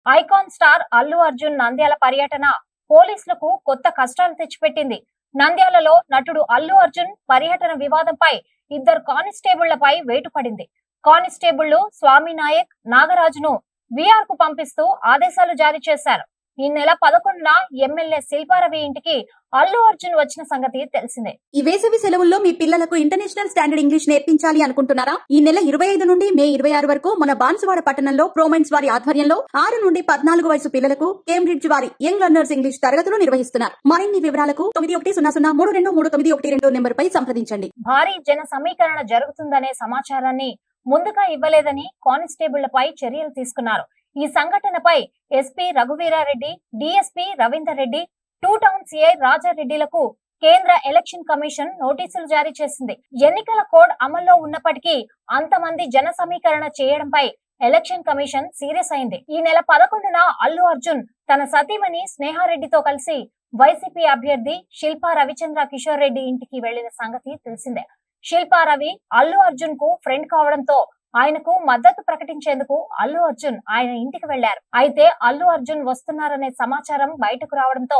Icon star Allu Arjun Nandyal పర్యటన పోలీసులకు కొత్త కష్టాలు తెచ్చిపెట్టింది. నంద్యాలలో నటుడు అల్లు అర్జున్ పర్యటన వివాదంపై ఇద్దరు కానిస్టేబుళ్లపై వేటు పడింది. కానిస్టేబుళ్లు స్వామి నాయక్, నాగరాజును విఆర్ కు పంపిస్తూ ఆదేశాలు జారీ చేశారు. ఈ నెల 11న ఎమ్మెల్యే శిల్పారవి ఇంటికి అల్లు అర్జున్ వచ్చిన సంగతి తెలిసిందే. ఈ వేసవి సెలవుల్లో మీ పిల్లలకు ఇంటర్నేషనల్ స్టాండర్డ్ ఇంగ్లీష్ నేర్పించాలి అనుకుంటున్నారా? ఈ నెల 25 నుండి మే 26 వరకు మన బాన్సువాడ పట్టణంలో ప్రోమైన్స్ వారి ఆధ్వర్యంలో 6 నుండి 14 వయసు పిల్లలకు కేంబ్రిడ్జ్ వారి యంగ్ లర్నర్స్ ఇంగ్లీష్ తరగతులు నిర్వహిస్తున్నారు. మరిన్ని వివరాలకు 9100323112 నెంబర్ పై సంప్రదించండి. భారీ జన సమీకరణ జరుగుతుందనే సమాచారాన్ని ముందుగా ఇవ్వలేదని కానిస్టేబుళ్లపై చర్యలు తీసుకున్నారు. ఈ సంఘటనపై SP Raghuveera Reddy, DSP Ravinder Reddy, 2 town CI రాజారెడ్డిలకు కేంద్ర ఎలక్షన్ కమిషన్ నోటీసులు జారీ చేసింది. ఎన్నికల కోడ్ అమల్లో ఉన్నప్పటికీ అంతమంది జన సమీకరణ చేయడంపై ఎలక్షన్ కమిషన్ సీరియస్ అయింది. ఈ నెల 11న అల్లు అర్జున్ తన సతీమణి స్నేహారెడ్డితో కలిసి వైసీపీ అభ్యర్థి శిల్పా రవిచంద్ర కిషోర్ రెడ్డి ఇంటికి వెళ్లిన సంగతి తెలిసిందే. శిల్పా రవి అల్లు అర్జున్ కు ఫ్రెండ్ కావడంతో ఆయనకు మద్దతు ప్రకటించేందుకు అల్లు అర్జున్ ఆయన ఇంటికి వెళ్లారు. అయితే అల్లు అర్జున్ వస్తున్నారనే సమాచారం బయటకు రావడంతో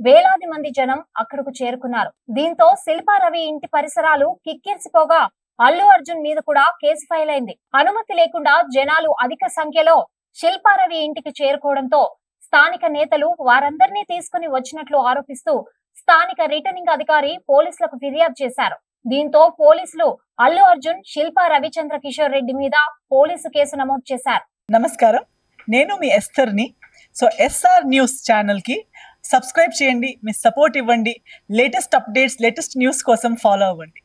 వేలాది మంది జనం అక్కడకు చేరుకున్నారు. దీంతో శిల్పా రవి ఇంటి పరిసరాలు కిక్కిరిసిపోగా అల్లు అర్జున్ మీద కూడా కేసు ఫైల్ అయింది. అనుమతి లేకుండా జనాలు అధిక సంఖ్యలో శిల్పా రవి ఇంటికి చేరుకోవడంతో స్థానిక నేతలు వారందరినీ తీసుకుని వచ్చినట్లు ఆరోపిస్తూ స్థానిక రిటర్నింగ్ అధికారి పోలీసులకు ఫిర్యాదు చేశారు. దీంతో పోలీసులు అల్లు అర్జున్, శిల్పా రవిచంద్ర కిషోర్ రెడ్డి మీద పోలీసు కేసు నమోదు చేశారు. నమస్కారం, నేను మీ ఎస్తర్ని. సో ఎస్ఆర్ న్యూస్ ఛానల్ కి సబ్స్క్రైబ్ చేయండి, మీ సపోర్ట్ ఇవ్వండి. లేటెస్ట్ అప్డేట్స్, లేటెస్ట్ న్యూస్ కోసం ఫాలో అవ్వండి.